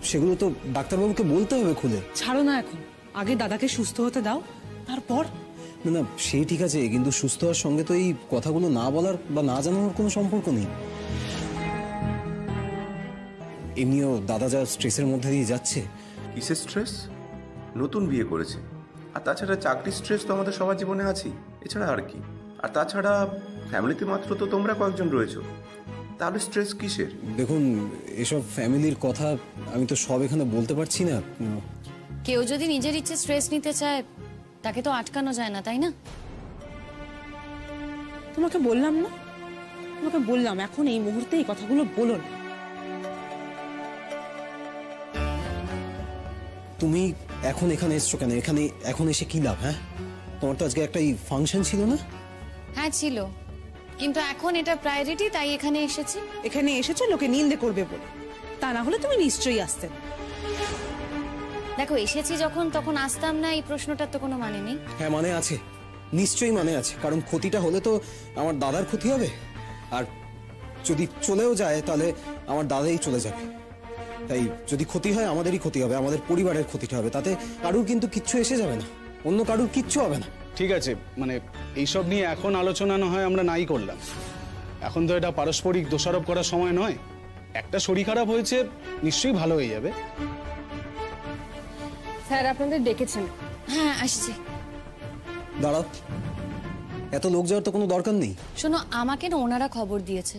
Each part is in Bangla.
সেগুলো তো ডাক্তারবাবুকে বলতে হবে খুলে। ছাড়ো না, এখন আগে দাদাকে সুস্থ হতে দাও, তারপর। না সেই ঠিক আছে, কিন্তু সুস্থ হওয়ার সঙ্গে তো এই কথাগুলো না বলার বা না জানানোর কোনো সম্পর্ক নেই। এমনিও দাদা যা স্ট্রেসের মধ্যে দিয়ে যাচ্ছে। কিসের স্ট্রেস? নতুন বিয়ে করেছে, আর তাছাড়া চাকরির স্ট্রেস তো আমাদের সবার জীবনে আছেই, এছাড়া আর কি? আর তাছাড়া ফ্যামিলিতে মাত্র তো তোমরা কয়েকজন রয়েছো, তাহলে স্ট্রেস কিসের? দেখুন, এসব ফ্যামিলির কথা আমি তো সব এখানে বলতে পারছি না। কেউ যদি নিজের ইচ্ছে স্ট্রেস নিতে চায়, তাকে তো আটকানো যায় না, তাই না? তোমাকে বললাম না, তোমাকে বললাম এখন এই মুহূর্তে এই কথাগুলো বলো না। তুমি এখন এখানে এসছো কেন? এখানে এখন এসে কি লাভ? হ্যাঁ, তোমার তো আজকে একটা ফাংশন ছিল না? হ্যাঁ ছিল, কিন্তু এখন এটা প্রায়োরিটি, তাই এখানে এসেছি। এখানে এসেছো লোকে নিন্দে করবে বলে, তা না হলে তুমি নিশ্চয়ই আসতেন। দেখো, এসেছি যখন তখন আসতাম না, এই প্রশ্নটার তো কোনো মানে নেই। হ্যাঁ মানে আছে, নিশ্চয়ই মানে আছে, কারণ ক্ষতিটা হলে তো আমার দাদার ক্ষতি হবে, আর যদি চলেও যায় তাহলে আমার দাদাই চলে যাবে। তাই যদি ক্ষতি হয় আমাদেরই ক্ষতি হবে, আমাদের পরিবারের ক্ষতিটা হবে, তাতে কারুর কিন্তু কিচ্ছু এসে যাবে না, অন্য কারুর কিচ্ছু হবে না। ঠিক আছে, মানে এইসব নিয়ে এখন আলোচনা না হয় আমরা নাই করলাম। এখন তো এটা পারস্পরিক দোষারোপ করার সময় নয়। একটা শরীর খারাপ হয়েছে, নিশ্চয়ই ভালো হয়ে যাবে। স্যার আপনাদের ডেকেছেন। হ্যাঁ আসছি। দাঁড়াও, এত লোক যাওয়ার তো কোনো দরকার নেই। শোনো, আমাকে না ওনারা খবর দিয়েছে,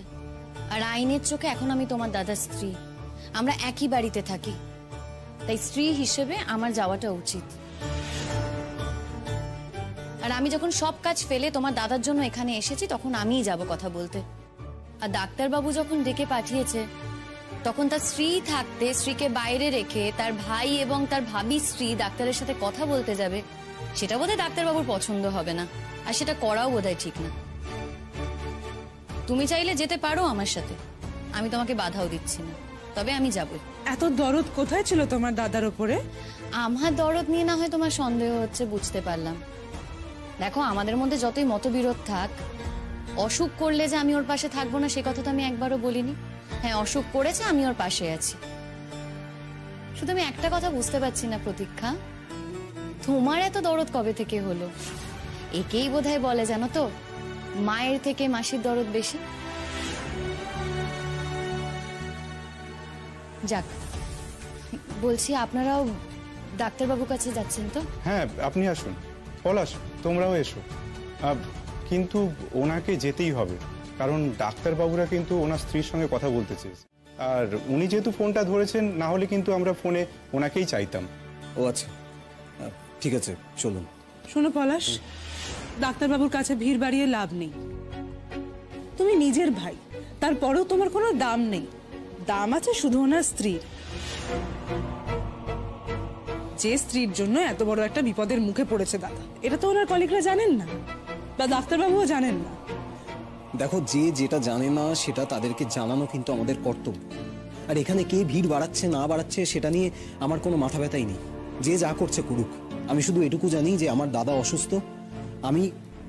আর আইনের চোখে এখন আমি তোমার দাদার স্ত্রী, আমরা একই বাড়িতে থাকি, তাই স্ত্রী হিসেবে আমার যাওয়াটা উচিত। আর আমি যখন সব কাজ ফেলে তোমার দাদার জন্য এখানে এসেছি, তখন আমিই যাব কথা বলতে। আর ডাক্তারবাবু যখন ডেকে পাঠিয়েছে, তখন তার স্ত্রী থাকতে স্ত্রীকে বাইরে রেখে তার ভাই এবং তার ভাবি স্ত্রী ডাক্তারের সাথে কথা বলতে যাবে, সেটা বোধহয় ডাক্তারবাবুর পছন্দ হবে না, আর সেটা করাও বোধহয় ঠিক না। তুমি চাইলে যেতে পারো আমার সাথে, আমি তোমাকে বাধাও দিচ্ছি না, তবে আমি যাবই। এত দরদ কোথায় ছিল তোমার দাদার উপরে? আমার দরদ নিয়ে না হয় তোমার সন্দেহ হচ্ছে, বুঝতে পারলাম। দেখো, আমাদের মধ্যে যতই মতবিরোধ থাক, অসুখ করলে যে আমি ওর পাশে থাকবো না সে কথা তো আমি একবারও বলিনি। হ্যাঁ, অসুখ করেছে, আমি ওর পাশে আছি। শুধু আমি একটা কথা বুঝতে পারছি না প্রতীক্ষা, তোমার এত দরদ কবে থেকে হলো? একেই বোধহয় বলে জানো তো, মায়ের থেকে মাসির দরদ বেশি। যাক, বলছি আপনারাও ডাক্তারবাবুর কাছে যাচ্ছেন তো? হ্যাঁ আপনি আসুন, পলাশ তোমরাও এসো। কিন্তু ওনাকে যেতেই হবে, কারণ ডাক্তারবাবুরা কিন্তু ওনার স্ত্রীর সঙ্গে কথা বলতে চেয়েছে, আর উনি যেহেতু ফোনটা ধরেছেন, না হলে কিন্তু আমরা ফোনে ওনাকেই চাইতাম। ও আচ্ছা, ঠিক আছে চলুন। শোনো পলাশ, ডাক্তারবাবুর কাছে ভিড় বাড়িয়ে লাভ নেই। তুমি নিজের ভাই, তারপরেও তোমার কোনো দাম নেই। দাম আছে শুধু ওনার স্ত্রীর, যে স্ত্রীর জন্য এত বড় একটা বিপদের মুখে পড়েছে দাদা। এটা তো ওনার কলিগরা জানেন না, বা ডাক্তারবাবুও জানেন না। দেখো, যে যেটা জানে না সেটা তাদেরকে জানানো কিন্তু আমাদের কর্তব্য। আর এখানে কে ভিড় বাড়াচ্ছে না বাড়াচ্ছে সেটা নিয়ে আমার কোনো মাথা ব্যথাই নেই, যে যা করছে করুক। আমি শুধু এটুকু জানি যে আমার দাদা অসুস্থ, আমি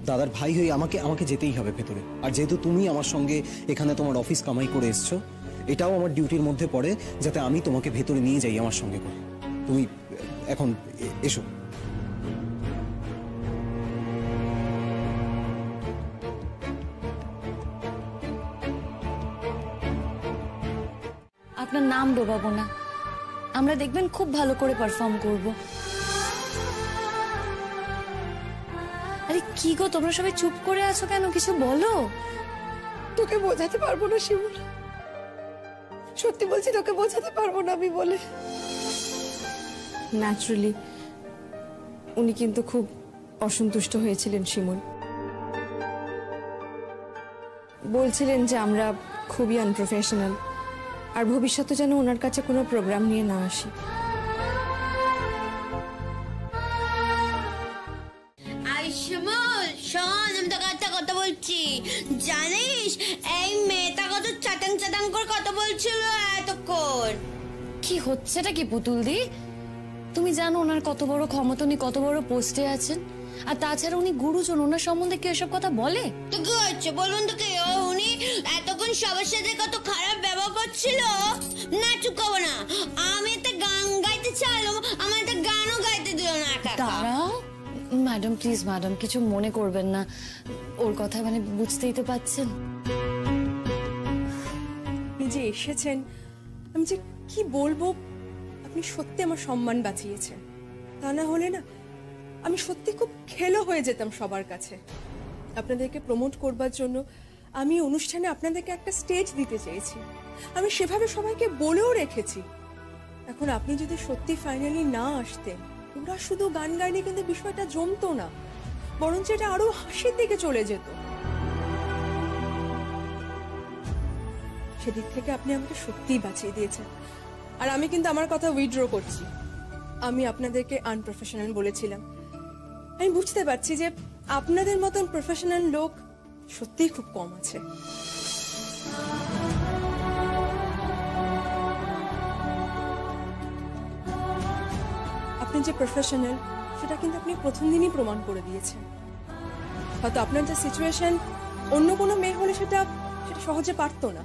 দাদার ভাই হয়ে আমাকে যেতেই হবে ভেতরে। আর যেহেতু তুমি আমার সঙ্গে এখানে তোমার অফিস কামাই করে এসছো, এটাও আমার ডিউটির মধ্যে পড়ে যাতে আমি তোমাকে ভেতরে নিয়ে যাই আমার সঙ্গে করে। তুমি এখন এসো। আপনার নাম ডোবাবো না, আমরা দেখবেন খুব ভালো করে পারফর্ম করব। আরে কি গো, তোমরা সবাই চুপ করে আছো কেন? কিছু বলো। তোকে বোঝাতে পারবো না শিমুল, সত্যি বলছি তোকে বোঝাতে পারবো না আমি বলে। ন্যাচারালি উনি কিন্তু খুব অসন্তুষ্ট হয়েছিলেন শিমুল, বলছিলেন যে আমরা খুবই আনপ্রফেশনাল, আর ভবিষ্যতে যেন ওনার কাছে কোনো প্রোগ্রাম নিয়ে না আসি। কথা বলছি জানিস, এই মেয়েটা কত চাটাং চাটাং করে কথা বলছিল এতক্ষণ। কি হচ্ছেটা কি পুতুল দি? তুমি জানো ওনার কত বড় ক্ষমতা, উনি কত বড় পোস্টে আছেন, আর তাছাড়া উনি গুরুজন, ওনার সম্বন্ধে কি এসব কথা বলে? তো কি হচ্ছে বলুন তো, কে উনি এতক্ষণ সবার সাথে কত খারাপ ব্যবহার করছিল না? চুপ করবো না, ম্যাডাম প্লিজ ম্যাডাম কিছু মনে করবেন না, ওর কথা মানে বুঝতেই তো পাচ্ছেন। আপনি যে এসেছেন, আমি যে কি বলবো, আপনি সত্যি আমার সম্মান বাঁচিয়েছেন। তা না হলে না আমি সত্যি খুব খেলো হয়ে যেতাম সবার কাছে। আপনাদেরকে প্রমোট করবার জন্য আমি অনুষ্ঠানে আপনাদেরকে একটা স্টেজ দিতে চেয়েছি, আমি সেভাবে সবাইকে বলেও রেখেছি। এখন আপনি যদি সত্যি ফাইনালি না আসতেন, ওরা শুধু গান গাইলে কিন্তু বিষয়টা জমতো না, বরঞ্চ এটা আরো হাসির দিকে চলে যেত। সেদিক থেকে আপনি আমাকে সত্যিই বাঁচিয়ে দিয়েছেন। আর আমি কিন্তু আমার কথা উইথড্র করছি। আমি আপনাদেরকে আনপ্রফেশনাল বলেছিলাম। আমি বুঝতে পারছি যে আপনাদের মতন প্রফেশনাল লোক সত্যিই খুব কম আছে। আপনি যে প্রফেশনাল সেটা কিন্তু আপনি প্রথম দিনই প্রমাণ করে দিয়েছেন। হয়তো আপনার যে সিচুয়েশন, অন্য কোনো মেয়ে হলে সেটা সহজে পারতো না।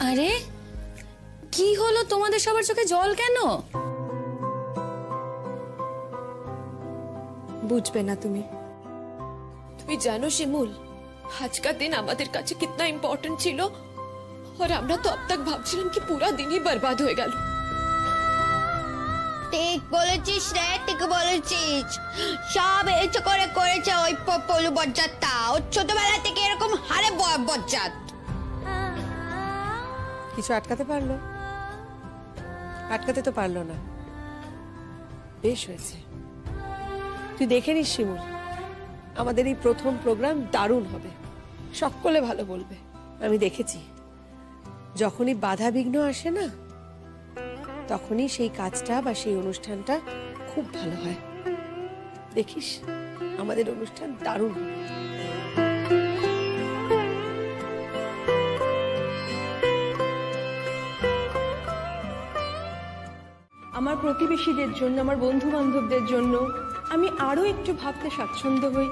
আরে কি হলো তোমাদের সবার চোখে জল কেন? বুঝবে না তুমি। তুমি জানো শিমুল, आज का दिन আমাদের কাছে कितना इम्पोर्टेंट ছিল, और আমরা তো अब तक ভাবছিলাম কি পুরো দিনই बर्बाद হয়ে গেল। ঠিক বলেছিস রে, ঠিক বলেছিস। সব ইচ্ছে করে করেছে ওই পলু বজ্জাতটা। ওর ছোটবেলা থেকে এরকম হারে বজ্জাত। কিছু আটকাতে পারলো? আটকাতে তো পারলো না। বেশ হয়েছে। তুই দেখে নিস শিমুল, আমাদের এই প্রথম প্রোগ্রাম দারুণ হবে, সকলে ভালো বলবে। আমি দেখেছি যখনই বাধা বিঘ্ন আসে না, তখনই সেই কাজটা বা সেই অনুষ্ঠানটা খুব ভালো হয়। দেখিস আমাদের অনুষ্ঠান দারুণ হবে। আমার প্রতিবেশীদের জন্য, আমার বন্ধু বান্ধবদের জন্য আমি আরো একটু ভাবতে স্বাচ্ছন্দ্য হই,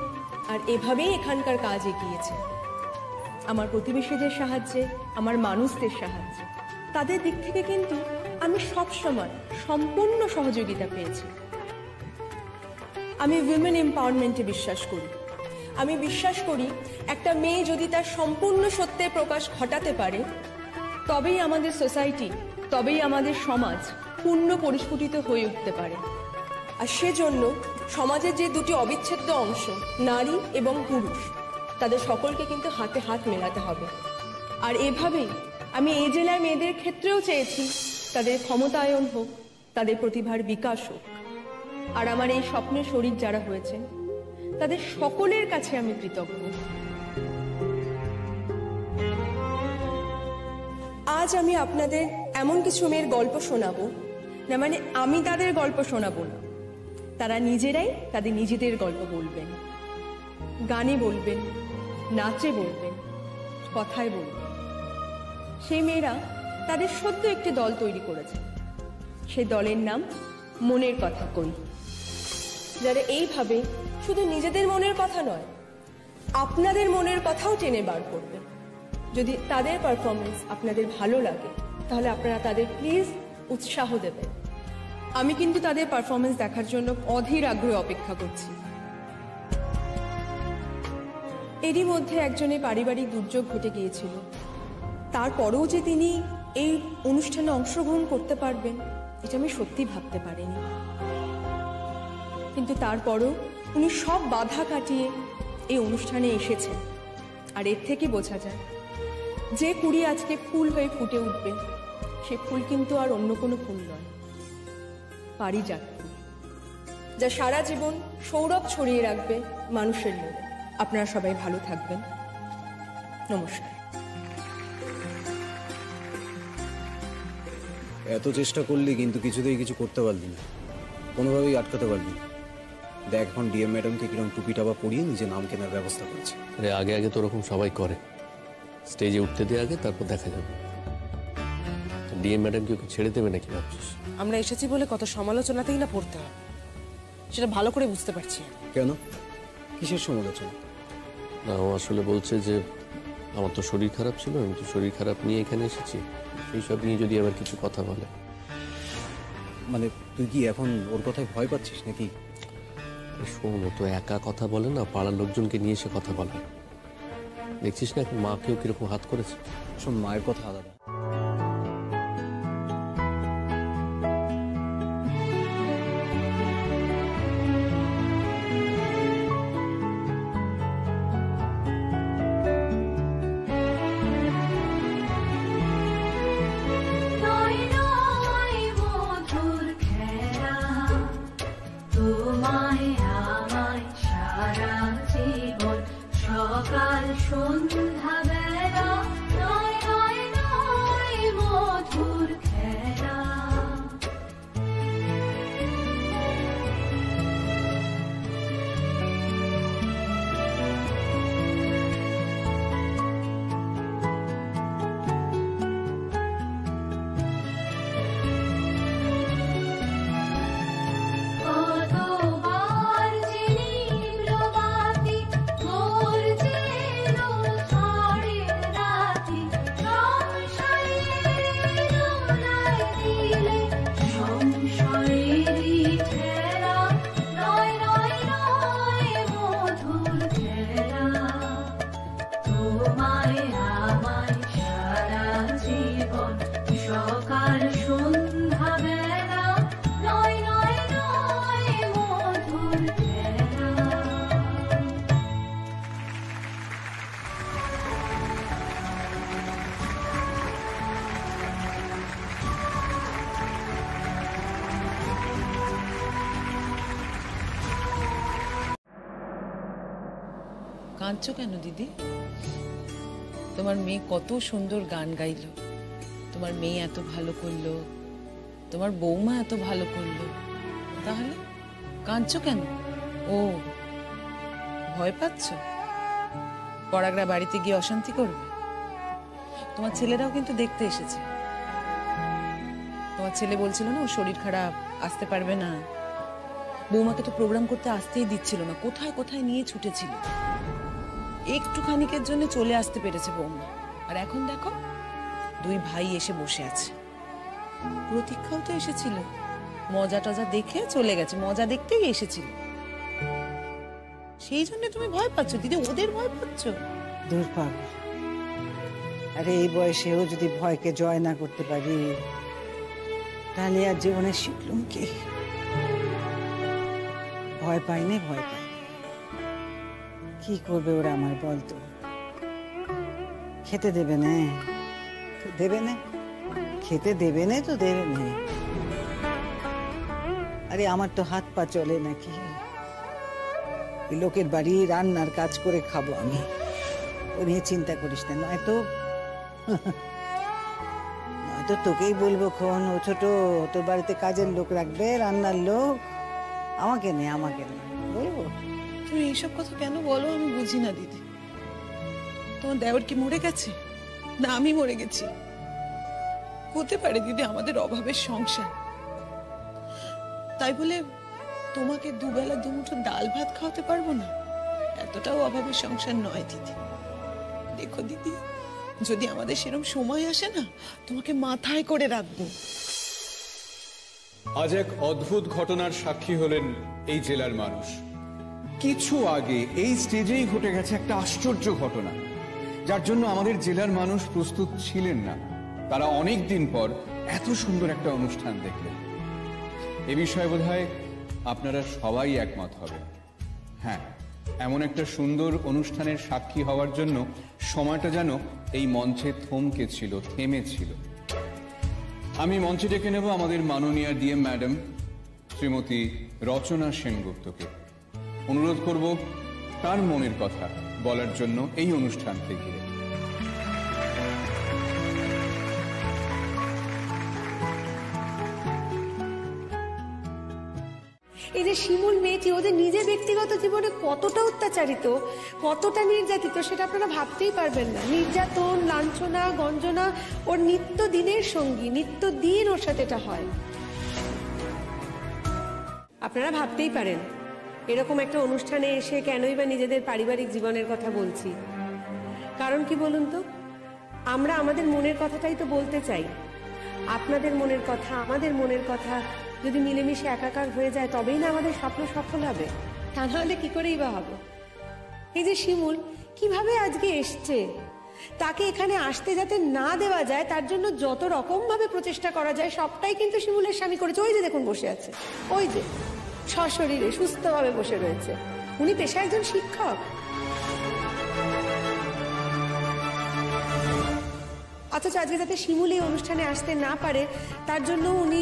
আর এভাবেই এখানকার কাজ এগিয়েছে। আমার প্রতিবেশীদের সাহায্যে, আমার মানুষদের সাহায্যে, তাদের দিক থেকে কিন্তু আমি সবসময় সম্পূর্ণ সহযোগিতা পেয়েছি। আমি উইমেন এম্পাওয়ারমেন্টে বিশ্বাস করি। আমি বিশ্বাস করি একটা মেয়ে যদি তার সম্পূর্ণ সত্যের প্রকাশ ঘটাতে পারে, তবেই আমাদের সোসাইটি, তবেই আমাদের সমাজ পূর্ণ পরিস্ফুটিত হয়ে উঠতে পারে। আর সেজন্য সমাজের যে দুটি অবিচ্ছেদ্য অংশ, নারী এবং পুরুষ, তাদের সকলকে কিন্তু হাতে হাত মেলাতে হবে। আর এভাবেই আমি এই জেলার মেয়েদের ক্ষেত্রেও চেয়েছি তাদের ক্ষমতায়ন হোক, তাদের প্রতিভার বিকাশ হোক। আর আমার এই স্বপ্নের শরীর যারা হয়েছেন, তাদের সকলের কাছে আমি কৃতজ্ঞ। আজ আমি আপনাদের এমন কিছু মেয়ের গল্প শোনাবো না, মানে আমি তাদের গল্প শোনাবো না, তারা নিজেরাই তাদের নিজেদের গল্প বলবেন। গানে বলবেন, নাচে বলবেন, কথায় বলবেন। সেই মেয়েরা তাদের সদ্য একটি দল তৈরি করেছে। সেই দলের নাম মনের কথা কই। যারা এইভাবে শুধু নিজেদের মনের কথা নয়, আপনাদের মনের কথাও টেনে বার করবে। যদি তাদের পারফরমেন্স আপনাদের ভালো লাগে, তাহলে আপনারা তাদের প্লিজ উৎসাহ দেবেন। আমি কিন্তু তাদের পারফরমেন্স দেখার জন্য অধীর আগ্রহে অপেক্ষা করছি। এরই মধ্যে একজনের পারিবারিক দুর্যোগ ঘটে গিয়েছিল। তারপরেও যে তিনি এই অনুষ্ঠানে অংশগ্রহণ করতে পারবেন, এটা আমি সত্যি ভাবতে পারিনি। কিন্তু তারপরও উনি সব বাধা কাটিয়ে এই অনুষ্ঠানে এসেছেন। আর এর থেকে বোঝা যায়, যে কুড়ি আজকে ফুল হয়ে ফুটে উঠবে, সে ফুল কিন্তু আর অন্য কোনো ফুল নয়, পারিজাত ফুল, যা সারা জীবন সৌরভ ছড়িয়ে রাখবে মানুষের মনে। আপনারা সবাই ভালো থাকবেন। নমস্কার। এত চেষ্টা করলি কিন্তু কিছুতেই কিছু করতে পারলি না, কোনোভাবেই আটকাতে পারলি না। দেখ এখন ডিএম ম্যাডামকে কিরকম টুপি টাপা পরিয়ে নিজে নাম কেনার ব্যবস্থা করছে। আরে আগে আগে তো ওরকম সবাই করে, স্টেজে উঠতে দিয়ে আগে, তারপর দেখা যাবে। ডিএম ম্যাডাম কি ওকে ছেড়ে দেবে নাকি ভাবছিস? আমরা এসেছি বলে কত সমালোচনাতেই না পড়তে হবে। সেটা ভালো করে বুঝতে পারছি। কেন, কিসের সমালোচনা? না, ও আসলে বলছে যে আমার তো শরীর খারাপ ছিল, আমি তো শরীর খারাপ নিয়ে এখানে এসেছি, সেই সব নিয়ে যদি আবার কিছু কথা বলে। মানে তুই কি এখন ওর কথায় ভয় পাচ্ছিস নাকি? শোন, ও তো একা কথা বলে না, পাড়ার লোকজনকে নিয়ে এসে কথা বলে। দেখছিস না এখন মাকেও কিরকম হাত করেছে। শোন, মায়ের কথা আলাদা। কাঁদছো কেন দিদি? তোমার মেয়ে কত সুন্দর গান গাইলো, তোমার মেয়ে এত ভালো করলো, তোমার বৌমা এত ভালো করলো, তাহলে কাঁদছো কেন? ও ভয় পাচ্ছ পরাগরা বাড়িতে গিয়ে অশান্তি করবে? তোমার ছেলেরাও কিন্তু দেখতে এসেছে। তোমার ছেলে বলছিল না ও শরীর খারাপ, আসতে পারবে না। বৌমাকে তো প্রোগ্রাম করতে আসতেই দিচ্ছিল না, কোথায় কোথায় নিয়ে ছুটেছিল। একটুখানিকের জন্য চলে আসতে পেরেছে বৌমা, আর এখন দেখো দুই ভাই এসে বসে আছে। প্রতীক্ষাও তো এসেছিল, মজা টজা দেখে চলে গেছে, মজা দেখতেই এসেছিল। সেই জন্য তুমি ভয় পাচ্ছ দিদি, ওদের ভয় পাচ্ছ? দূর পাগল, আরে এই বয়সেও যদি ভয়কে জয় না করতে পারি তাহলে আর জীবনে শিখলুম কি? ভয় পাইনি, ভয় পাই, কি করবে ওরা আমার বলতো? খেতে দেবে না, দেবে না, খেতে দেবে না তো দেবে না। আরে আমার তো হাত পা চলে নাকি? লোকের বাড়ি রান্নার কাজ করে খাবো আমি, ও নিয়ে চিন্তা করিস না। নয়তো নয়তো তোকেই বলবো খন, ও ছোট, তোর বাড়িতে কাজের লোক রাখবে, রান্নার লোক। আমাকে নে, আমাকে নে, বলবো। তুমি এইসব কথা কেন বলো আমি বুঝি না দিদি। তোমার দেওর কি মরে গেছে না আমি মরে গেছি? হতে পারে দিদি আমাদের অভাবের সংসার, তাই বলে তোমাকে দুবেলা দুমুঠো ডাল ভাত খাওয়াতে পারবো না? এতটাও অভাবের সংসার নয় দিদি। দেখো দিদি, যদি আমাদের সেরকম সময় আসে না, তোমাকে মাথায় করে রাখবো। আজ এক অদ্ভুত ঘটনার সাক্ষী হলেন এই জেলার মানুষ। কিছু আগে এই স্টেজেই ঘটে গেছে একটা আশ্চর্য ঘটনা, যার জন্য আমাদের জেলার মানুষ প্রস্তুত ছিলেন না। তারা অনেক দিন পর এত সুন্দর একটা অনুষ্ঠান দেখলেন। এ বিষয়ে বোধহয় আপনারা সবাই একমত হবেন। হ্যাঁ, এমন একটা সুন্দর অনুষ্ঠানের সাক্ষী হওয়ার জন্য সময়টা যেন এই মঞ্চে থমকে ছিল, থেমেছিল। আমি মঞ্চে ডেকে নেব আমাদের মাননীয়া ডিএম ম্যাডাম শ্রীমতী রচনা সেনগুপ্তকে। অনুরোধ করব তার মনের কথা বলার জন্য এই অনুষ্ঠানকে ঘিরে। এই যে শিমুল মেয়েটি, ওদের নিজের ব্যক্তিগত জীবনে কতটা অত্যাচারিত, কতটা নির্যাতিত সেটা আপনারা ভাবতেই পারবেন না। নির্যাতন, লাঞ্ছনা, গঞ্জনা ওর নিত্য দিনের সঙ্গী, নিত্য দিন ওর সাথে এটা হয়। আপনারা ভাবতেই পারেন এরকম একটা অনুষ্ঠানে এসে কেনই বা নিজেদের পারিবারিক জীবনের কথা বলছি। কারণ কি বলুন তো, আমরা আমাদের মনের কথাটাই তো বলতে চাই। আপনাদের মনের কথা, আমাদের মনের কথা যদি মিলেমিশে একাকার হয়ে যায় তবেই না আমাদের স্বপ্ন সফল হবে। তা নাহলে কি করেই বা হবে? এই যে শিমুল কিভাবে আজকে এসছে, তাকে এখানে আসতে যাতে না দেওয়া যায় তার জন্য যত রকম ভাবে প্রচেষ্টা করা যায় সবটাই কিন্তু শিমুলের স্বামী করেছে। ওই যে দেখুন বসে আছে, ওই যে সশরীরে সুস্থভাবে বসে রয়েছে। উনি পেশায় একজন শিক্ষক। অথচ আজকে যাতে শিমুল এই অনুষ্ঠানে আসতে না পারে তার জন্য উনি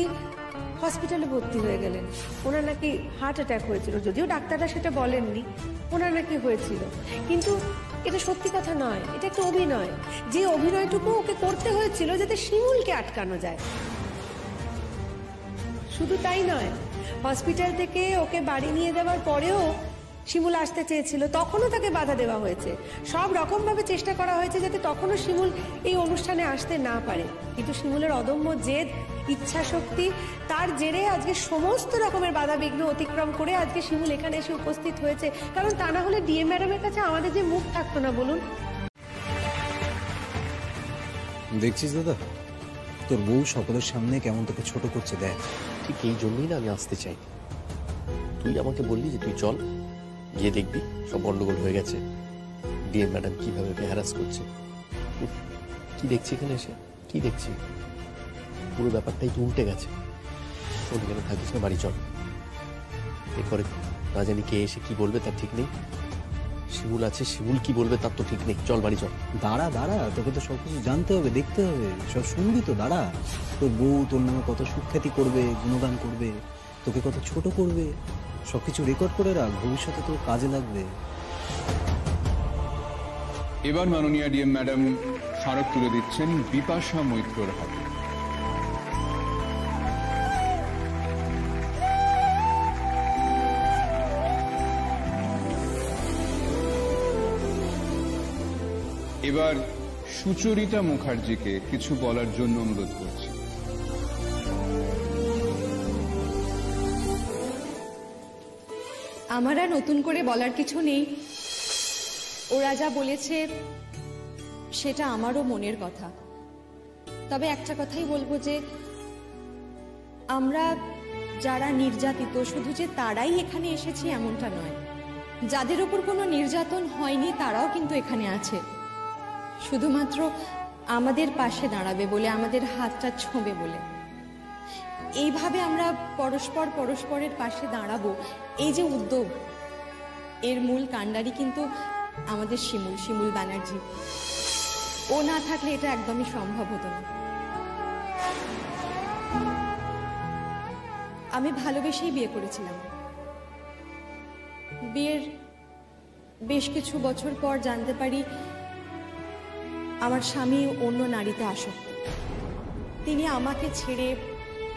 হসপিটালে ভর্তি হয়ে গেলেন। ওনার নাকি হার্ট অ্যাটাক হয়েছিল, যদিও ডাক্তাররা সেটা বলেননি, ওনার নাকি হয়েছিল। কিন্তু এটা সত্যি কথা নয়, এটা একটা অভিনয়। যে অভিনয়টুকু ওকে করতে হয়েছিল যাতে শিমুলকে আটকানো যায়। শুধু তাই নয়, হসপিটাল থেকে ওকে বাড়ি নিয়ে যাওয়ার পরেও শিমুল আসতে চেয়েছিল, তখনও তাকে বাধা দেওয়া হয়েছে। সব রকম ভাবে চেষ্টা করা হয়েছে যাতে তখনও শিমুল এই অনুষ্ঠানে আসতে না পারে। কিন্তু শিমুলের অদম্য জেদ, ইচ্ছা শক্তি, তার জেরে আজকে সমস্ত রকমের বাধা বিঘ্ন অতিক্রম করে আজকে শিমুল এখানে এসে উপস্থিত হয়েছে। কারণ তা না হলে ডিএম ম্যাডামের কাছে আমাদের যে মুখ থাকতো না বলুন। দেখছিস দাদা, তোর বউ সকলের সামনে কেমন তোকে ছোট করছে, দেখ। ঠিক এই জন্যই না আমি আসতে চাই। তুই আমাকে বললি যে তুই চল, গিয়ে দেখবি সব গন্ডগোল হয়ে গেছে, ডিএম ম্যাডাম কিভাবে ওকে হ্যারাস করছে। কি দেখছি এখানে এসে, কি দেখছি? পুরো ব্যাপারটাই তো উল্টে গেছে। শোন, এখানে থাকিস না, বাড়ি চল। এরপরে না জানি কে এসে কি বলবে তার ঠিক নেই। শিমুল আছে, শিমুল কি বলবে তার তো ঠিক নেই। চল বাড়ি চল। দাঁড়া দাঁড়া, তোকে তো সবকিছু জানতে হবে, দেখতে হবে, সব শুনবি তো। দাঁড়া, তোর বউ তোর নামে কত সুখ্যাতি করবে, গুণগান করবে, তোকে কত ছোট করবে, সবকিছু রেকর্ড করে রাখ, ভবিষ্যতে তোর কাজে লাগবে। এবার মাননীয় ডিএম ম্যাডাম স্মারক তুলে দিচ্ছেন বিপাশা মৈত্রর হাতে। এবার সুচরিতা মুখার্জিকে কিছু বলার জন্য অনুরোধ করছি। আমার আর নতুন করে বলার কিছু নেই। ওরা যা বলেছে সেটা আমারও মনের কথা। তবে একটা কথাই বলবো যে আমরা যারা নির্যাতিত শুধু যে তারাই এখানে এসেছি এমনটা নয়। যাদের উপর কোনো নির্যাতন হয়নি তারাও কিন্তু এখানে আছে। শুধুমাত্র আমাদের পাশে দাঁড়াবে বলে, আমাদের হাতটা ছোঁবে বলে। এইভাবে আমরা পরস্পর পরস্পরের পাশে দাঁড়াবো, এই যে উদ্যোগ, এর মূল কাণ্ডারি কিন্তু আমাদের শিমুল ব্যানার্জি। ও না থাকলে এটা একদমই সম্ভব হতো না। আমি ভালোবেসেই বিয়ে করেছিলাম। বিয়ের বেশ কিছু বছর পর জানতে পারি আমার স্বামী অন্য নারীতে আসক্ত। তিনি আমাকে ছেড়ে,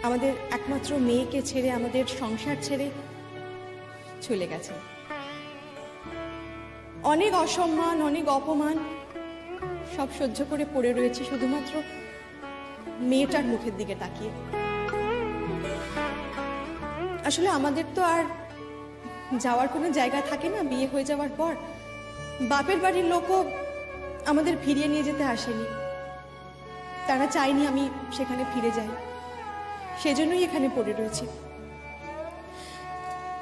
আমাদের একমাত্র মেয়েকে ছেড়ে, আমাদের সংসার ছেড়ে চলে গেছেন। অনেক অসম্মান, অনেক অপমান সব সহ্য করে পড়ে রয়েছে শুধুমাত্র মেয়েটার মুখের দিকে তাকিয়ে। আসলে আমাদের তো আর যাওয়ার কোনো জায়গা থাকে না বিয়ে হয়ে যাওয়ার পর। বাপের বাড়ির লোকও আমাদের ফিরিয়ে নিয়ে যেতে আসেনি, তারা চায়নি আমি সেখানে ফিরে যাই, সেজন্যই এখানে পড়ে রয়েছি।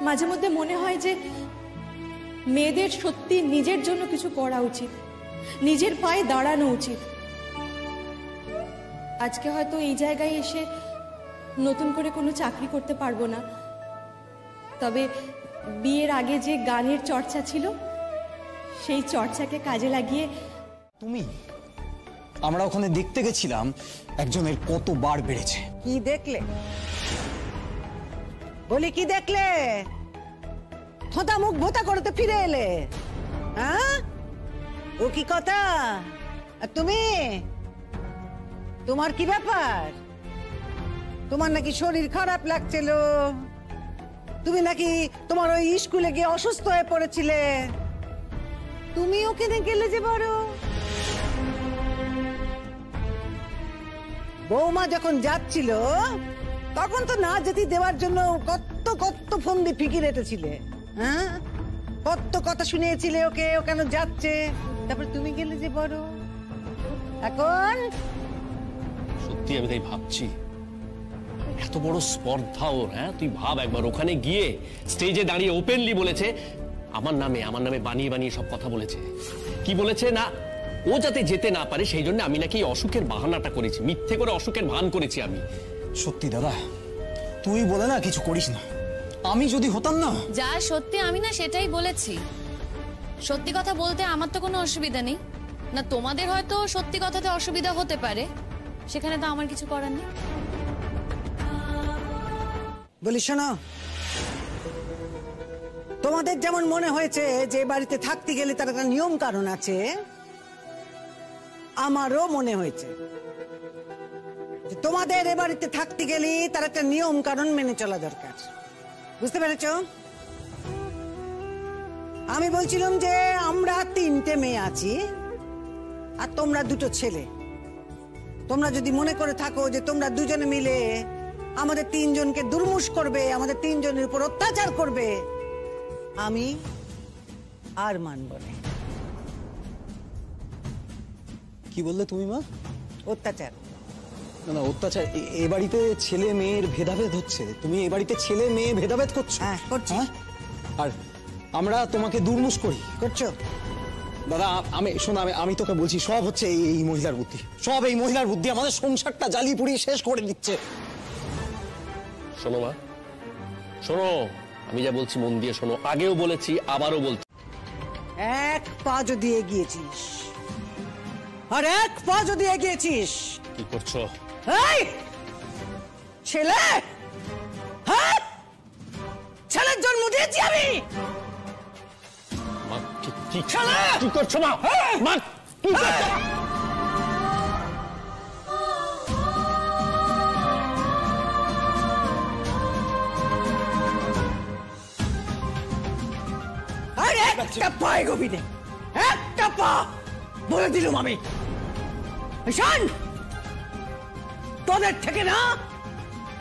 মাঝে মধ্যে মনে হয় যে মেয়েদের সত্যি নিজের জন্য কিছু করা উচিত, নিজের পায়ে দাঁড়ানো উচিত। আজকে হয়তো এই জায়গায় এসে নতুন করে কোনো চাকরি করতে পারবো না, তবে বিয়ের আগে যে গানের চর্চা ছিল সেই চর্চাকে কাজে লাগিয়ে। তুমি, আমরা ওখানে দেখতে গেছিলাম একজনের কত বার বেড়েছে। কি দেখলে বলি, কি দেখলে? থোঁতা মুখ ভোতা করতে ফিরে এলে, হ্যাঁ? ও কি কথা? আর তুমি, তোমার কি ব্যাপার? তোমার নাকি শরীর খারাপ লাগছিল, তুমি নাকি তোমার ওই স্কুলে গিয়ে অসুস্থ হয়ে পড়েছিলে, তুমি ওখানে গেলে যে বড়। বৌমা যখন যাচ্ছিল তখন তো না যেতে দেওয়ার জন্য কত কত ফোন দিয়ে ফিকি রেটেছিলে, হ্যাঁ? কত কথা শুনিয়েছিলে ওকে, ও কেন যাচ্ছে। তারপর তুমি গেলে যে বড়। এখন সত্যি আমি তাই ভাবছি, এত বড় স্পর্ধা ওর। হ্যাঁ, তুই ভাব একবার, ওখানে গিয়ে স্টেজে দাঁড়িয়ে ওপেনলি বলেছে আমার নামে বানিয়ে বানিয়ে সব কথা বলেছে। কি বলেছে না, ও যাতে যেতে না পারে সেই জন্য আমি নাকি অসুখের বাহানাটা করেছি, মিথ্যে করে অসুখের ভান করেছি আমি। সত্যি দাদা, তুই বলে না কিছু করিস না। আমি যদি হতাম না। যা সত্যি আমি না সেটাই বলেছি। সত্যি কথা বলতে আমার তো কোনো অসুবিধা নেই না, তোমাদের হয়তো সত্যি কথাতে অসুবিধা হতে পারে, সেখানে তো আমার কিছু করার নেই। বলি শোনো, তোমাদের যেমন মনে হয়েছে যে বাড়িতে থাকতে গেলে তার একটা নিয়ম কারণ আছে, আমারও মনে হয়েছে যে তোমাদের এ বাড়িতে থাকতে গেলে তার একটা নিয়ম কারণ মেনে চলা দরকার। বুঝতে পেরেছ? আমি বলছিলাম যে আমরা 3টে মেয়ে আছি আর তোমরা 2টো ছেলে। তোমরা যদি মনে করে থাকো যে তোমরা দুজনে মিলে আমাদের 3 জনকে দুর্মুষ করবে, আমাদের 3 জনের উপর অত্যাচার করবে, আমি আর মানব না। কি বললে তুমি মা? অত্যাচার না না, অত্যাচার এ বাড়িতে ছেলে মেয়ের ভেদাভেদ হচ্ছে। তুমি এ বাড়িতে ছেলে মেয়ে ভেদাভেদ করছো? হ্যাঁ করছি। আর আমরা তোমাকে দুর্মুষ করি করছো? দাদা আমি শোনো, আমি তোকে বলছি, সব হচ্ছে এই মহিলার বুদ্ধি, সব এই মহিলার বুদ্ধি আমাদের সংসারটা জ্বালিয়ে পুড়িয়ে শেষ করে দিচ্ছে। শোনো মা, শোনো, আমি যা বলছি মন দিয়ে শোনো, আগেও বলেছি আবারও বলছি, এক পা যদি এগিয়েছিস আর এক পা যদি এগিয়েছিস। কি করছো? এই ছেলে, হ্যাঁ ছেলের জন্ম দিয়েছি আমি। মা কি করছো মা? মা কি করছো? আরে একটা পা এগোবি না, একটা পা বলে দিলুম আমি। শোন, তোদের থেকে না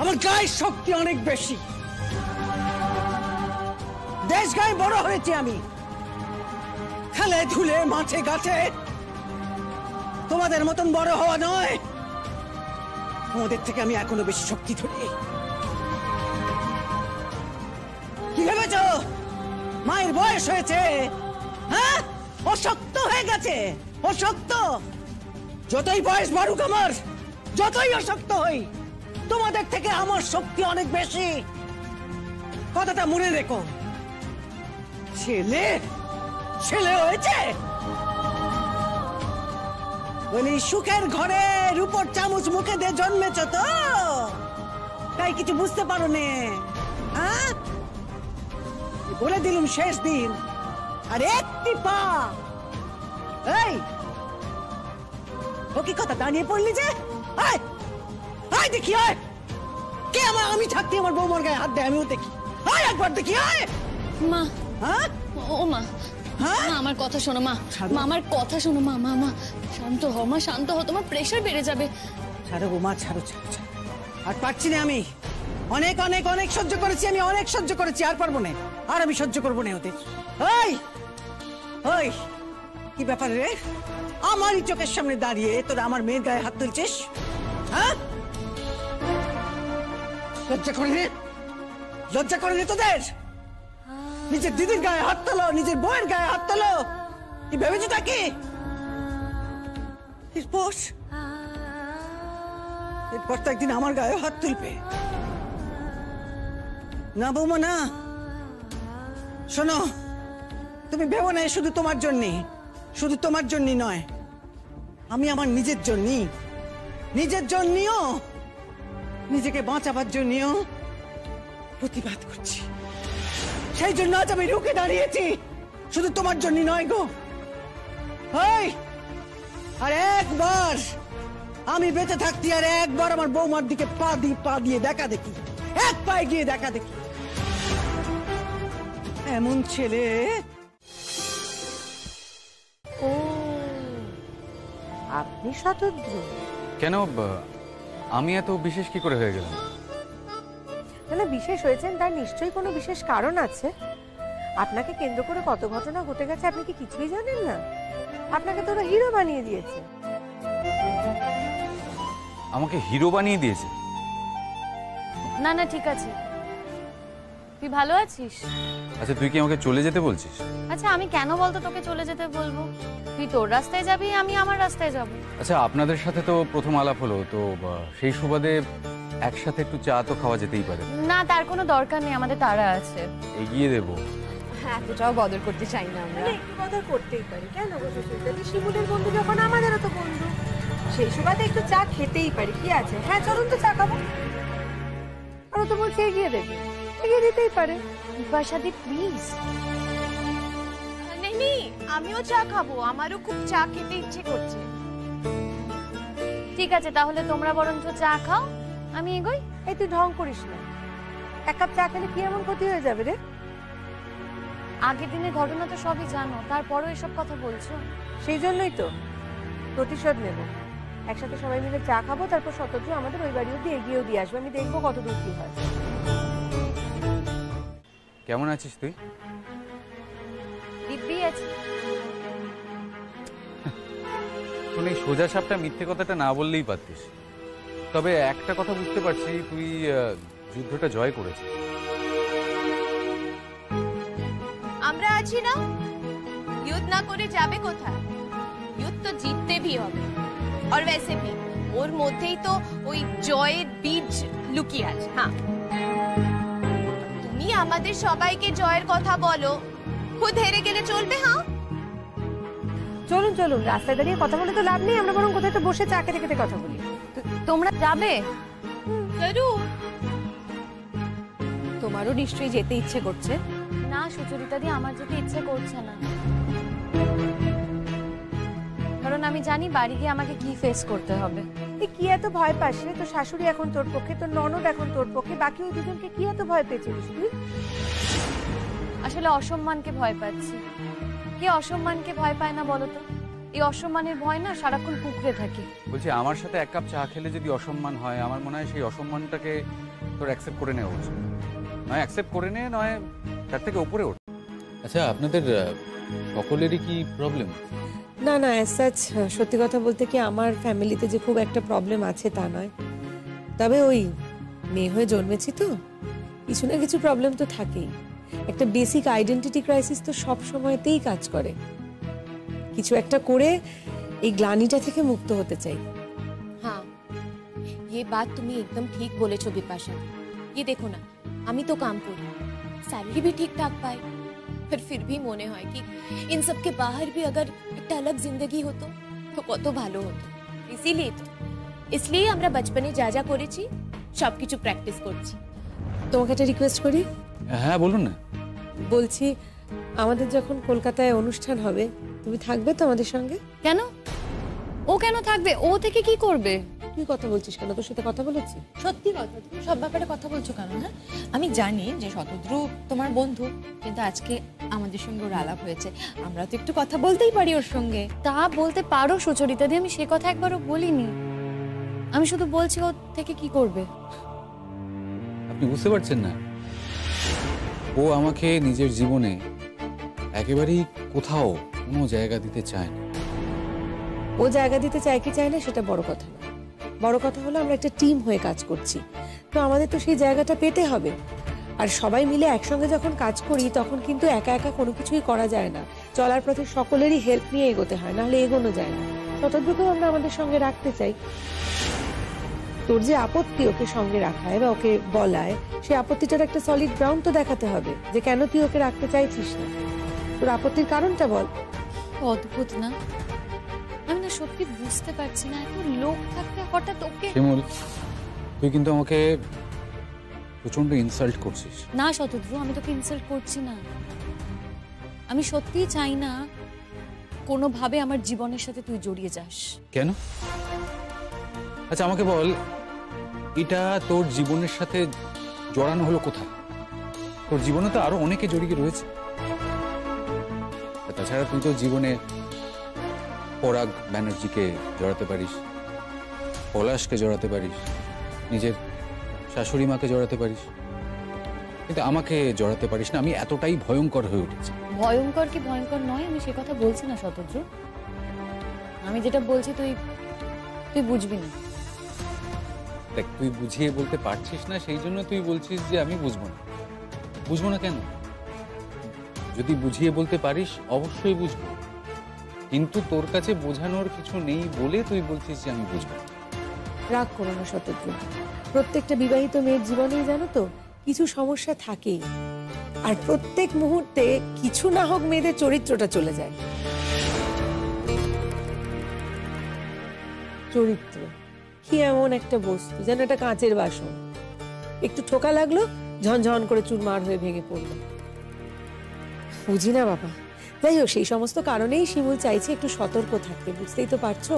আমার গায়ের শক্তি অনেক বেশি। দেশ গায়ে বড় হয়েছে আমি, খেলে ধুলে মাঠে গাছে। তোমাদের মতন বড় হওয়া নয়, তোমাদের থেকে আমি এখনো বেশি শক্তি ধরি। কি ভেবেছ মায়ের বয়স হয়েছে? হ্যাঁ, অশক্ত হয়ে গেছে, অশক্ত। যতই বয়স বাড়ুক আমার, যতই অশক্ত হই, তোমাদের থেকে আমার শক্তি অনেক বেশি। কথাটা মনে রেখো। ছেলে ছেলে হয়েছে বলি, সুখের ঘরে রূপোর চামচ মুখে দিয়ে জন্মেছ তো, তাই কিছু বুঝতে পারো নে। হ্যাঁ, বলে দিলুম শেষ দিন আর একটি পা। এই ও কি কথা দাঁড়িয়ে পড়লি যে? আয় আয় দেখি, আয় কে আমার, আমি থাকতে আমার বৌমার গায়ে হাত দেয়, আমিও দেখি। আয় একবার দেখি, আয়। মা, হ্যাঁ ও মা, মা আমার কথা শোনো মা, মা আমার কথা শোনো মা। মা মা শান্ত হও মা, শান্ত হও, তোমার প্রেশার বেড়ে যাবে। ছাড়ো গো মা, ছাড়ো ছাড়ো ছাড়ো। আর পারছি না আমি, অনেক অনেক অনেক সহ্য করেছি আমি, অনেক সহ্য করেছি, আর পারবো না, আর আমি সহ্য করবো না ওদের। ওই ওই কি ব্যাপার রে, আমারই চোখের সামনে দাঁড়িয়ে তোরা আমার মেয়ের গায়ে হাত তুলছিস? হ্যাঁ, লজ্জা করে নে, লজ্জা করে নে তোদের? নিজের দিদির গায়ে হাত তোলো, নিজের বউয়ের গায়ে হাত তোলো, কি ভেবেছোটা কি? এরপর তো একদিন আমার গায়ে হাত তুলবে না বৌমা, না। শোনো, তুমি ভেবো না শুধু তোমার জন্যে, শুধু তোমার জন্যই নয়, আমি আমার নিজের জন্যই, নিজের জন্যও, নিজেকে বাঁচাবার জন্যও প্রতিবাদ করছি। সেই জন্য আজ আমি রুখে দাঁড়িয়েছি, শুধু তোমার জন্য নয় গো। এই আর একবার আমি বেঁচে থাকতে, আর একবার আমার বৌমার দিকে পা দিয়ে দেখা দেখি, এক পায়ে গিয়ে দেখা দেখি। এমন ছেলে। ও আপনি শতদ্রু? কেন, আমি এত বিশেষ কি করে হয়ে গেলাম? তাহলে বিশেষ হয়েছেন তার নিশ্চয়ই কোনো বিশেষ কারণ আছে। আপনাকে কেন্দ্র করে কত ঘটনা ঘটে গেছে আপনি কি কিছুই জানেন না? আপনাকে তো ওরা হিরো বানিয়ে দিয়েছে। আমাকে হিরো বানিয়ে দিয়েছে? না না ঠিক আছে, তুই ভালো আছিস? আচ্ছা তুই কি আমাকে চলে যেতে বলছিস? আচ্ছা আমি কেন বলতো তোকে চলে যেতে বলবো? তুই তোর রাস্তায় যাবি, আমি আমার রাস্তায় যাব। আচ্ছা আপনাদের সাথে তো প্রথম আলাপ হলো, তো সেই সুবাদে একসাথে একটু চা তো খাওয়া যেতেই পারে। না তার কোনো দরকার নেই, আমাদের তাড়া আছে। এগিয়ে দেবো। হ্যাঁ এতটাও বদল করতে চাই না আমরা। একটু বদল করতেই পারি, কেন গো সুস্মিতাদি? শিমুলের বন্ধু যখন আমাদেরও তো বন্ধু, সেই সুবাদে একটু চা খেতেই পারি, কি আছে? হ্যাঁ চলুন তো চা খাবো। আরো তো বলছে এগিয়ে দেবে, এগিয়ে দিতেই পারে। বাসাদি প্লিজ। নেই আমিও চা খাবো, আমারও খুব চা খেতে ইচ্ছে করছে। ঠিক আছে তাহলে তোমরা বরঞ্চ চা খাও, আমি এগোই। এই তুই ঢং করিস না, এক কাপ চা খেলে কি এমন ক্ষতি হয়ে যাবে রে? আগের দিনের ঘটনা তো সবই জানো, তারপরও এসব কথা বলছো। সেই জন্যই তো প্রতিশোধ নেব। একসাথে সবাই মিলে চা খাবো, তারপর শতদ্রু আমাদের ওই বাড়ি অব্দি এগিয়েও দিয়ে আসবে। আমি দেখবো কত দূর কি হয়। কেমন আছিস তুই? দিব্যি আছে। শুনে এই সোজা সাপটা মিথ্যে কথাটা না বললেই পারতিস। তবে একটা কথা বুঝতে পারছি, তুই যুদ্ধটা জয় করেছিস। আমরা আছি না, युद्ध না করে যাবে কোথায়? युद्ध তো জিততে भी হবে। और वैसे भी ওর মধ্যেই তো ওই জয়ের বীজ লুকিয়ে আছে। হ্যাঁ তুমি আমাদের সবাইকে জয়ের কথা বলো, খুদ হেরে গেলে চলবে? হ্যাঁ চলুন চলুন, রাস্তায় দাঁড়িয়ে কথা বলে তো লাভ নেই, আমরা বরং কোথায় একটা বসে চা খেতে খেতে কথা বলি। তোমরা যাবে? জরুর। তোমারও নিশ্চয়ই যেতে ইচ্ছে করছে। না সুচরিতা দি, আমার যেতে ইচ্ছে করছে না, কারণ আমি জানি বাড়ি গিয়ে আমাকে কি ফেস করতে হবে। কি এত ভয় পাস রে? তোর শাশুড়ি এখন তোর পক্ষে, তোর ননদ এখন তোর পক্ষে, বাকি ওই দুজনকে কি এত ভয় পেয়েছিস তুই? আসলে অসম্মানকে ভয় পাচ্ছি। কে অসম্মানকে ভয় পায় না বলো তো? এই অসম্মানের ভয় না সারাক্ষণ কুকড়ে থাকে। বলছি আমার সাথে এক কাপ চা খেলে যদি অসম্মান হয়, আমার মনে হয় সেই অসম্মানটাকে তোর অ্যাকসেপ্ট করে নেওয়া উচিত। নয় অ্যাকসেপ্ট করে নে, নয় তার থেকে উপরে ওঠ। আচ্ছা আপনাদের সকলেরই কি প্রবলেম? না না, সত্যি কথা বলতে কি আমার ফ্যামিলিতে যে খুব একটা প্রবলেম আছে তা নয়, তবে ওই মেয়ে হয়ে জন্মেছি তো কিছু না কিছু প্রবলেম তো থাকেই। একটা বেসিক আইডেন্টিটি ক্রাইসিস তো সব সময়তেই কাজ করে। কিছু একটা করে এই গ্লানিটা থেকে মুক্ত হতে চাই। हाँ ये बात तुम्हें एकदम ठीक बोलेছো बिपाशा। ये देखो ना, আমি তো কাম করি, सैलरी भी ठीक ठाक पाए, फिर भी মনে হয় কি इन सब के बाहर भी अगर একটা अलग जिंदगी হতো তো কত ভালো হতো। इसलिए আমরা बचपने যা যা করেছি সবকিছু প্র্যাকটিস করছি। তোমাকে একটা রিকোয়েস্ট করি। হ্যাঁ বলুন না। বলছি আমাদের যখন কলকাতায় অনুষ্ঠান হবে তুমি থাকবে তো আমাদের সঙ্গে? কেন? ও কেন থাকবে? ও থেকে কি করবে? তুই কথা বলছিস কেন? তোর সাথে কথা বলেছি। সত্যি কথা, তুমি সব ব্যাপারে কথা বলছো কেন? হ্যাঁ আমি জানি যে শতদ্রু তোমার বন্ধু, কিন্তু আজকে আমাদের সঙ্গে ওর আলাপ হয়েছে, আমরা তো একটু কথা বলতেই পারি ওর সঙ্গে। তা বলতে পারো সুচরিতা দি, আমি সে কথা একবারও বলিনি। আমি শুধু বলছি ও থেকে কি করবে। আপনি বুঝতে পারছেন না, ও আমাকে নিজের জীবনে একেবারেই কোথাও কোনো জায়গা দিতে চায় না। ও জায়গা দিতে চায় কি চায় না সেটা বড় কথা না, বড় কথা হলো আমরা একটা টিম হয়ে কাজ করছি, তো আমাদের তো সেই জায়গাটা পেতে হবে। আর সবাই মিলে একসঙ্গে যখন কাজ করি তখন কিন্তু একা একা কোনো কিছুই করা যায় না, চলার পথে সকলেরই হেল্প নিয়ে এগোতে হয়, নাহলে এগোনো যায় না। শতদ্রুকেও আমরা আমাদের সঙ্গে রাখতে চাই। তোর যে আপত্তি ওকে সঙ্গে রাখায় বা ওকে বলায়, সেই আপত্তিটার একটা সলিড গ্রাউন্ড তো দেখাতে হবে যে কেন তুই ওকে রাখতে চাইছিস না। তোর আপত্তির কারণটা বল। অদ্ভুত না? আমি না সত্যি বুঝতে পারছি না, এত লোক থাকতে হঠাৎ ওকে। শিমুল, তুই কিন্তু আমাকে প্রচন্ড ইনসাল্ট করছিস। না শতদ্রু, আমি তোকে ইনসাল্ট করছি না। আমি সত্যিই চাই না কোনোভাবে আমার জীবনের সাথে তুই জড়িয়ে যাস। কেন? আচ্ছা আমাকে বল, এটা তোর জীবনের সাথে জড়ানো হলো কোথায়? তোর জীবনে তো আরো অনেকে জড়িয়ে রয়েছে। তাছাড়া তুই তো জীবনে পরাগ ব্যানার্জিকে জড়াতে পারিস, পলাশকে জড়াতে পারিস, নিজের শাশুড়ি মাকে জড়াতে পারিস, কিন্তু আমাকে জড়াতে পারিস না, আমি এতটাই ভয়ঙ্কর হয়ে উঠেছি। ভয়ঙ্কর কি ভয়ঙ্কর নয় আমি সে কথা বলছি না শতদ্রু। আমি যেটা বলছি তুই তুই বুঝবি না। দেখ, তুই বুঝিয়ে বলতে পারছিস না, সেই জন্য তুই বলছিস যে আমি বুঝবো না। বুঝবো না কেন? যদি বুঝিয়ে বলতে পারিস অবশ্যই বুঝবো, কিন্তু তোর কাছে বোঝানোর কিছু নেই বলে তুই বলছিস যে আমি বুঝবো। রাগ করো না শতদ্রু, প্রত্যেকটা বিবাহিত মেয়ের জীবনেই জানো তো কিছু সমস্যা থাকেই, আর প্রত্যেক মুহূর্তে কিছু না হোক মেয়েদের চরিত্রটা চলে যায়। চরিত্র কি এমন একটা বস্তু, যেন একটা কাঁচের বাসন, একটু ঠোকা লাগলো ঝনঝন করে চুরমার হয়ে ভেঙে পড়লো। বুঝি না বাবা। যাই হোক, সেই সমস্ত কারণেই শিমুল চাইছে একটু সতর্ক থাকতে। বুঝতেই তো পারছো,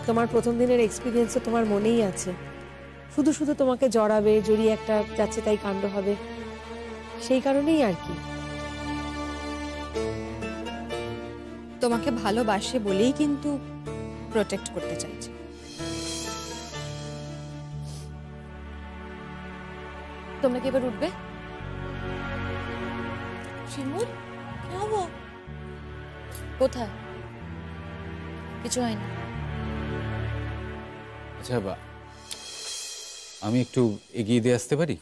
তোমার প্রথম দিনের এক্সপিরিয়েন্স তো তোমার মনেই আছে। শুধু শুধু তোমাকে জড়াবে, জড়িয়ে একটা যাচ্ছে তাই কাণ্ড হবে, সেই কারণেই আর কি। তোমাকে ভালোবাসে বলেই কিন্তু প্রোটেক্ট করতে চাইছে। তোমরা কি এবার উঠবে? শিমুল, क्या हुआ? কোথায়? কিছু হয়নি। আচ্ছা বা, আমি একটু এগিয়ে দিয়ে আসতে পারি?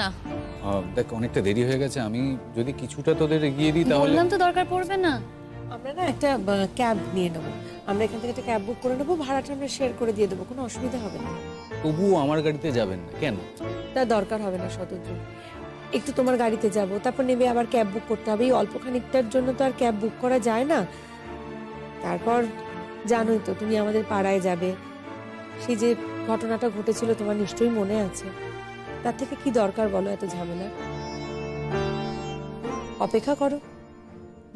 না, দেখ অনেকটা দেরি হয়ে গেছে, আমি যদি কিছুটা তোদের এগিয়ে দিই তাহলে। বললাম তো দরকার পড়বে না। আমরা না একটা ক্যাব নিয়ে নেবো, আমরা এখান থেকে একটা ক্যাব বুক করে নেবো, ভাড়াটা আমরা শেয়ার করে দিয়ে দেবো, কোনো অসুবিধা হবে না। তবুও আমার গাড়িতে যাবেন না কেন? তার দরকার হবে না শতদ্রু, একটু তোমার গাড়িতে যাব, তারপর নেবে আবার ক্যাব বুক করতে হবে। এই অল্প খানিকটার জন্য তো আর ক্যাব বুক করা যায় না। তারপর জানোই তো তুমি আমাদের পাড়ায় যাবে, সেই যে ঘটনাটা ঘটেছিল তোমার নিশ্চয়ই মনে আছে। তার থেকে কি দরকার বলো এত ঝামেলা? অপেক্ষা করো,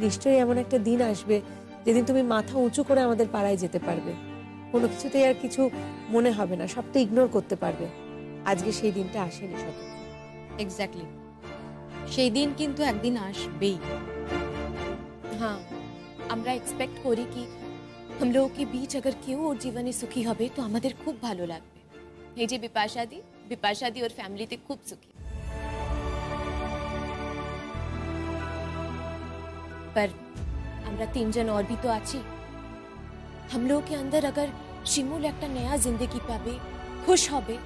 নিশ্চয়ই এমন একটা দিন আসবে যেদিন তুমি মাথা উঁচু করে আমাদের পাড়ায় যেতে পারবে, কোনো কিছুতেই আর কিছু মনে হবে না, সবটা ইগনোর করতে পারবে। আজকে সেই দিনটা আসেনি শতদ্রু। एग्जैक्टली, সেই দিন কিন্তু একদিন আসবেই। हाँ, আমরা এক্সপেক্ট করি কি हम लोगों के बीच अगर केউ ওর জীবনে সুখী হবে তো আমাদের খুব ভালো লাগবে। এই যে বিপাশাদি ওর ফ্যামিলিতে খুব সুখী। पर আমরা তিনজন और भी तो আছি। हम लोगों के अंदर अगर শিমুল একটা নয়া জিন্দগি পাবে, খুশ হবে,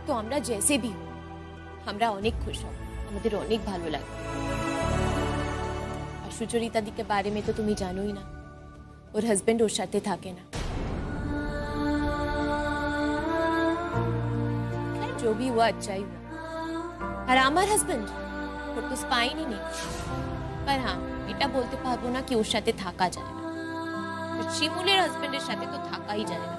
তো আমরা जैसे भी हो আমরা অনেক খুশ হব, আমাদের অনেক ভালো লাগবে। আর সুচরিতা দিকে बारे में तो তুমি জানোই না, ওর হাজবেন্ড ওর সাথে থাকে না। जो भी हुआ अच्छा ही हुआ। আর আমার হাজবেন্ড ওর তো স্পাইনই নেই। पर हाँ, এটা বলতে পারবো না কি ওর সাথে থাকা যায় না, শিমুলের হাজবেন্ডের সাথে তো থাকাই যায় না।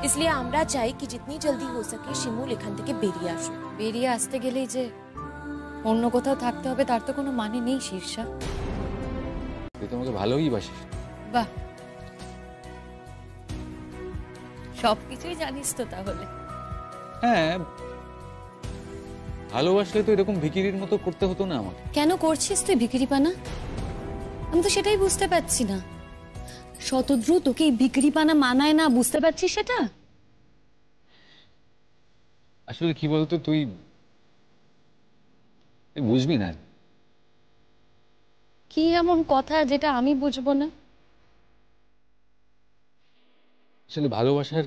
इसलिए আমরা চাই কি जितनी जल्दी हो सके শিমুল এখান থেকে বেরিয়ে আসুক। বেরিয়ে আসতে গেলেই যে অন্য কোথাও থাকতে হবে তার তো কোনো মানে নেই শীর্ষা। তুই তোমাকে ভালোই বাসিস। বাহ, সবকিছুই জানিস তো তাহলে। হ্যাঁ, ভালোবাসলে তো এরকম ভিখিরির মতো করতে হতো না আমাকে। কেন করছিস তুই ভিখিরিপানা? আমি তো সেটাই বুঝতে পারছি না। শতদ্রু, তোকে এই ভিখিরিপানা মানায় না, বুঝতে পারছিস সেটা? আসলে কি বলতো, তুই বুঝবি না। কি এমন কথা যেটা আমি বুঝবো না? আসলে ভালোবাসার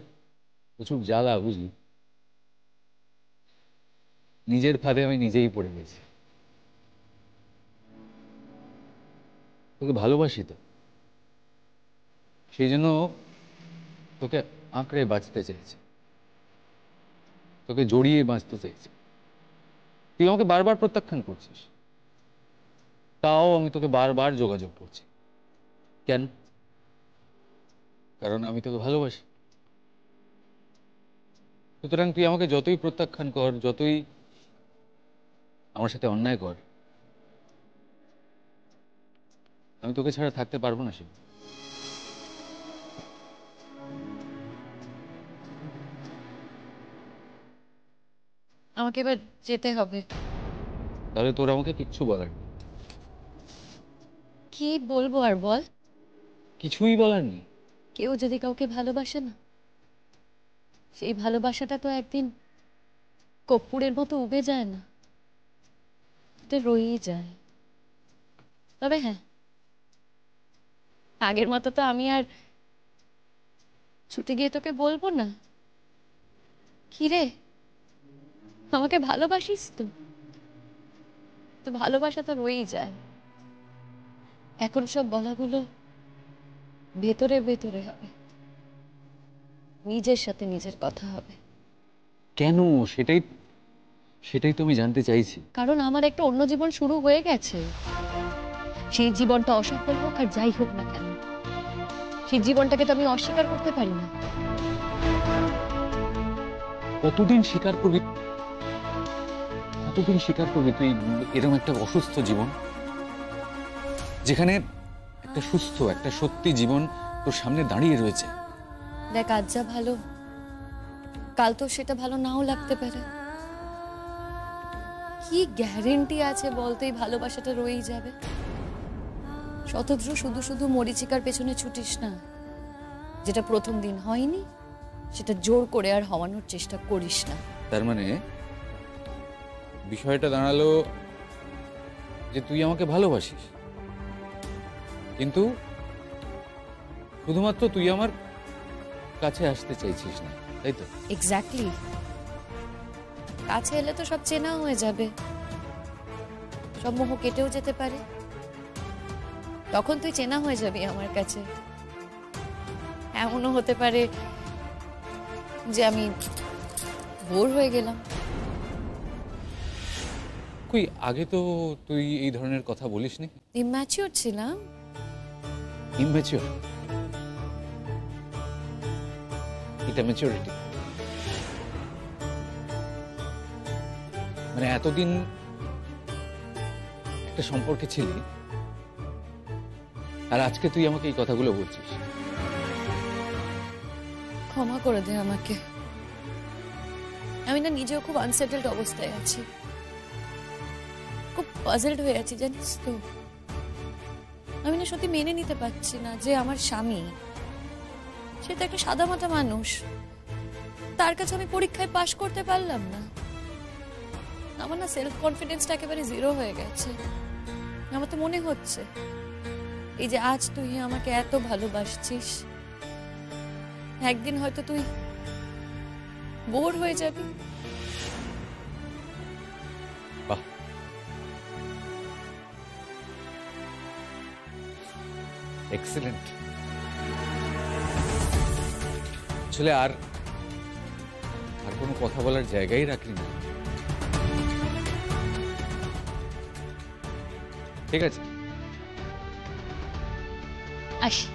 প্রচুর জ্বালা, বুঝলি? নিজের ফাঁদে আমি নিজেই পড়ে গেছি। তোকে ভালোবাসি তো, সেই জন্য তোকে আঁকড়ে বাঁচতে চাইছি, তোকে জড়িয়ে বাঁচতে চাইছি। তুই আমাকে বারবার প্রত্যাখ্যান করছিস, তাও আমি তোকে বারবার যোগাযোগ করছি। কেন? কারণ আমি তোকে ভালোবাসি। সুতরাং তুই আমাকে যতই প্রত্যাখ্যান কর, যতই আমার সাথে অন্যায় কর, আমি তোকে ছাড়া থাকতে পারবো না। শিব, আমাকে এবার যেতে হবে। তাহলে তোর আমাকে কিচ্ছু বলার নেই। কি বলবো আর বল? কিছুই বলার নেই। কেউ যদি কাউকে ভালোবাসে না, সেই ভালোবাসাটা তো একদিন কর্পূরের মতো উবে যায় না। এটা রয়েই যায়। তবে হ্যাঁ, আগের মতো তো আমি আর ছুটে গিয়ে তোকে বলবো না, কি রে আমাকে ভালোবাসিস তো? তো ভালোবাসা তো রয়েই যায়। এখন সব বলাগুলো ভেতরে ভেতরে হবে, নিজের সাথে নিজের কথা হবে। কেন? সেটাই সেটাই তো আমি জানতে চাইছি। কারণ আমার একটা অন্য জীবন শুরু হয়ে গেছে। সেই জীবনটা অসফল হোক আর যাই হোক না কেন, সেই জীবনটাকে তো আমি অস্বীকার করতে পারি না। কতদিন স্বীকার করবি, কতদিন স্বীকার করবি তুই এরকম একটা অসুস্থ জীবন, যেখানে একটা সুস্থ, একটা সত্যি জীবন তোর সামনে দাঁড়িয়ে রয়েছে? দেখ, আজ যা ভালো কাল তো সেটা ভালো নাও লাগতে পারে। কি গ্যারেন্টি আছে বলতো এই ভালোবাসাটা রয়েই যাবে? শতদ্রু শুধু শুধু মরিচিকার পেছনে ছুটিস না। যেটা প্রথম দিন হয়নি সেটা জোর করে আর হওয়ানোর চেষ্টা করিস না। তার মানে বিষয়টা দাঁড়ালো যে তুই আমাকে ভালোবাসিস, কিন্তু শুধুমাত্র তুই আমার কাছে আসতে চাইছিস না, তাই তো? এক্স্যাক্টলি। কাছে এলে তো সব চেনা হয়ে যাবে, সব মোহ কেটেও যেতে পারে। তখন তুই চেনা হয়ে যাবি আমার কাছে। এমনও হতে পারে যে আমি বোর হয়ে গেলাম। কই, আগে তো তুই এই ধরনের কথা বলিসনি। ইম্যাচিওর ছিলাম। ইম্যাচিওর? এটা ম্যাচুরিটি? মানে এতদিন একটা সম্পর্কে ছিলি আর আজকে তুই আমাকে এই কথাগুলো বলছিস? ক্ষমা করে দে আমাকে। আমি না নিজেও খুব আনসেটেলড অবস্থায় আছি, খুব পাজলড হয়ে আছি, জানিস তো। আমি না সত্যি মেনে নিতে পারছি না যে আমার স্বামী, সে তো একটা সাদামাটা মানুষ, তার কাছে আমি পরীক্ষায় পাশ করতে পারলাম না। আমার না সেলফ কনফিডেন্সটা একেবারে জিরো হয়ে গেছে। আমার তো মনে হচ্ছে এই যে আজ তুই আমাকে এত ভালোবাসছিস, একদিন হয়তো তুই বোর হয়ে যাবি। বাহ, এক্সিলেন্ট। আসলে আর কোনো কথা বলার জায়গাই রাখলি না। ঠিক আছে, আসি।